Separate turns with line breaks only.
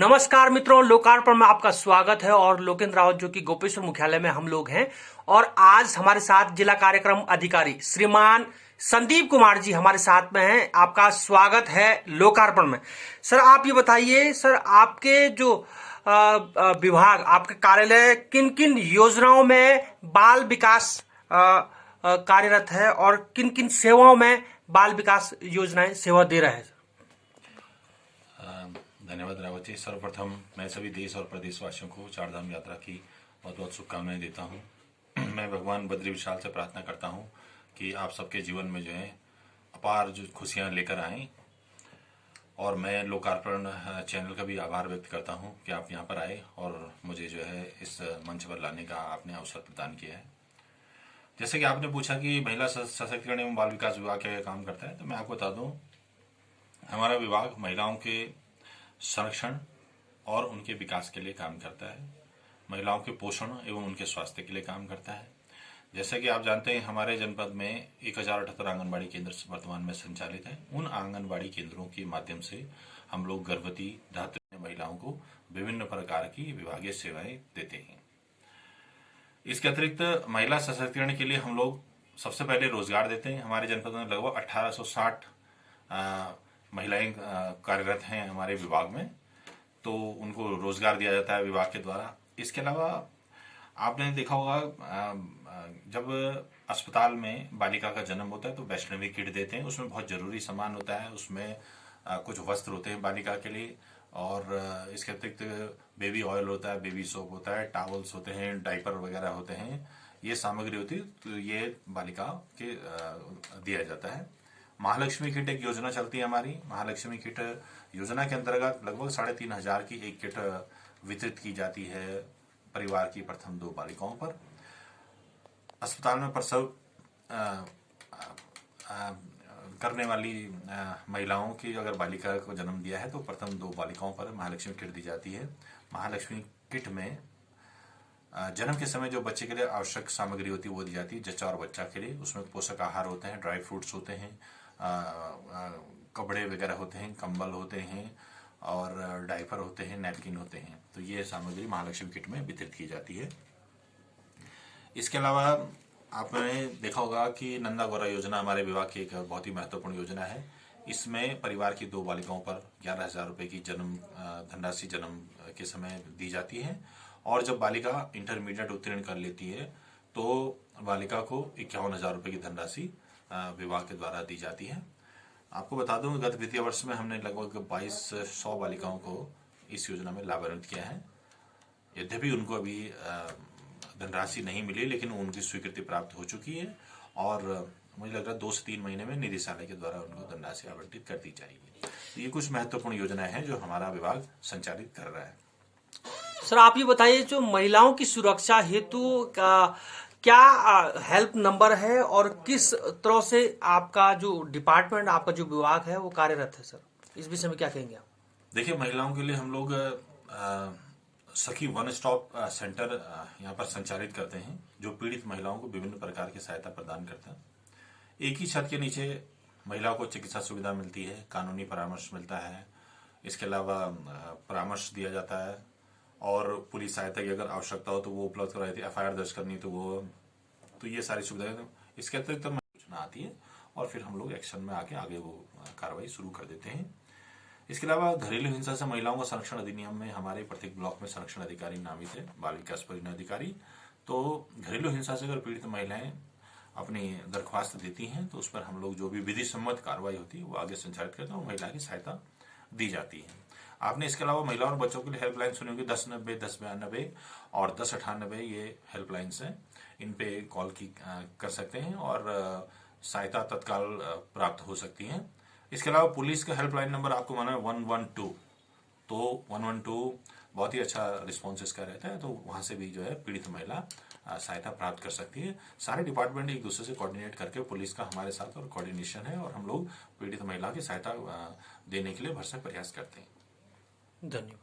नमस्कार मित्रों, लोकार्पण में आपका स्वागत है। और लोकेंद्र रावत जो कि गोपेश्वर मुख्यालय में हम लोग हैं, और आज हमारे साथ जिला कार्यक्रम अधिकारी श्रीमान संदीप कुमार जी हमारे साथ में हैं। आपका स्वागत है लोकार्पण में। सर, आप ये बताइए, सर आपके जो विभाग, आपके कार्यालय किन किन योजनाओं में बाल विकास कार्यरत है और किन किन सेवाओं में बाल विकास योजनाएं सेवा दे रहा है?
धन्यवाद रावत जी। सर्वप्रथम मैं सभी देश और प्रदेशवासियों को चारधाम यात्रा की बहुत बहुत शुभकामनाएं देता हूं। मैं भगवान बद्री विशाल से प्रार्थना करता हूं कि आप सबके जीवन में जो है अपार जो खुशियां लेकर आएं। और मैं लोकार्पण चैनल का भी आभार व्यक्त करता हूं कि आप यहां पर आए और मुझे जो है इस मंच पर लाने का आपने अवसर प्रदान किया है। जैसे कि आपने पूछा कि महिला सशक्तिकरण एवं बाल विकास विभाग क्या काम करता है, तो मैं आपको बता दूं, हमारा विभाग महिलाओं के संरक्षण और उनके विकास के लिए काम करता है। महिलाओं के पोषण एवं उनके स्वास्थ्य के लिए काम करता है। जैसे कि आप जानते हैं, हमारे जनपद में 1078 आंगनबाड़ी केंद्र वर्तमान में संचालित हैं। उन आंगनबाड़ी केंद्रों के माध्यम से हम लोग गर्भवती धात्री महिलाओं को विभिन्न प्रकार की विभागीय सेवाएं देते हैं। इसके अतिरिक्त महिला सशक्तिकरण के लिए हम लोग सबसे पहले रोजगार देते हैं। हमारे जनपद में लगभग 1860 महिलाएं कार्यरत हैं हमारे विभाग में, तो उनको रोजगार दिया जाता है विभाग के द्वारा। इसके अलावा आपने देखा होगा, जब अस्पताल में बालिका का जन्म होता है तो वैष्णवी किट देते हैं। उसमें बहुत जरूरी सामान होता है, उसमें कुछ वस्त्र होते हैं बालिका के लिए, और इसके अतिरिक्त बेबी ऑयल होता है, बेबी सोप होता है, टॉवल्स होते हैं, डायपर वगैरह होते हैं। ये सामग्री होती है, तो ये बालिका के दिया जाता है। महालक्ष्मी किट एक योजना चलती है हमारी। महालक्ष्मी किट योजना के अंतर्गत लगभग 3500 की एक किट वितरित की जाती है परिवार की प्रथम 2 बालिकाओं पर। अस्पताल में प्रसव करने वाली महिलाओं की अगर बालिका को जन्म दिया है तो प्रथम 2 बालिकाओं पर महालक्ष्मी किट दी जाती है। महालक्ष्मी किट में जन्म के समय जो बच्चे के लिए आवश्यक सामग्री होती है वो दी जाती है, जच्चा और बच्चा के लिए। उसमें पोषक आहार होते हैं, ड्राई फ्रूट्स होते हैं, कपड़े वगैरह होते हैं, कंबल होते हैं, और डायपर होते हैं, नैपकिन होते हैं। तो ये सामग्री महालक्ष्मी किट में वितरित की जाती है। इसके अलावा आपने देखा होगा कि नंदा गौरा योजना हमारे विभाग की एक बहुत ही महत्वपूर्ण योजना है। इसमें परिवार की 2 बालिकाओं पर 11,000 रुपए की जन्म धनराशि जन्म के समय दी जाती है, और जब बालिका इंटरमीडिएट उत्तीर्ण कर लेती है तो बालिका को 51,000 रुपए की धनराशि विभाग के द्वारा दी जाती है। आपको बता दूं, गत वित्तीय वर्ष में हमने लगभग 2200 बालिकाओं को इस योजना में लाभान्वित किया है। यद्यपि उनको अभी धनराशि नहीं मिली, लेकिन उनकी स्वीकृति प्राप्त हो चुकी है, और मुझे लग रहा है 2 से 3 महीने में निदेशालय के द्वारा उनको धनराशि आवंटित कर दी जाएगी। तो ये कुछ महत्वपूर्ण योजनाएं हैं जो हमारा विभाग संचालित कर रहा है।
सर, आप ये बताइए, जो महिलाओं की सुरक्षा हेतु क्या हेल्प नंबर है और किस तरह से आपका जो डिपार्टमेंट, आपका जो विभाग है वो कार्यरत है? सर, इस विषय में क्या कहेंगे आप?
देखिए, महिलाओं के लिए हम लोग सखी वन स्टॉप सेंटर यहाँ पर संचालित करते हैं, जो पीड़ित महिलाओं को विभिन्न प्रकार की सहायता प्रदान करता है। एक ही छत के नीचे महिलाओं को चिकित्सा सुविधा मिलती है, कानूनी परामर्श मिलता है, इसके अलावा परामर्श दिया जाता है, और पुलिस सहायता की अगर आवश्यकता हो तो वो उपलब्ध कराई थी, एफआईआर दर्ज करनी तो ये सारी सुविधाएं। इसके अतिरिक्त सूचना आती है और फिर हम लोग एक्शन में आगे वो कार्रवाई शुरू कर देते हैं। इसके अलावा घरेलू हिंसा से महिलाओं का संरक्षण अधिनियम में हमारे प्रत्येक ब्लॉक में संरक्षण अधिकारी नामित है, बाल विकास परियोजना। तो घरेलू हिंसा से अगर पीड़ित महिलाएं अपनी दरख्वास्त देती हैं तो उस पर हम लोग जो भी विधि सम्मत कार्रवाई होती है वो आगे संचालित करते हैं और महिला की सहायता दी जाती है। आपने इसके अलावा महिलाओं और बच्चों के लिए हेल्पलाइन सुनी होगी, 1090, 1092 और 1098, ये हेल्पलाइंस हैं। इन पे कॉल कर सकते हैं और सहायता तत्काल प्राप्त हो सकती है। इसके अलावा पुलिस का हेल्पलाइन नंबर आपको माना है 112, तो 112 बहुत ही अच्छा रिस्पॉन्स इसका रहता है, तो वहां से भी जो है पीड़ित महिला सहायता प्राप्त कर सकती है। सारे डिपार्टमेंट एक दूसरे से कोऑर्डिनेट करके, पुलिस का हमारे साथ और कोऑर्डिनेशन है, और हम लोग पीड़ित महिला की सहायता देने के लिए भरसक प्रयास करते हैं।
धन्यवाद।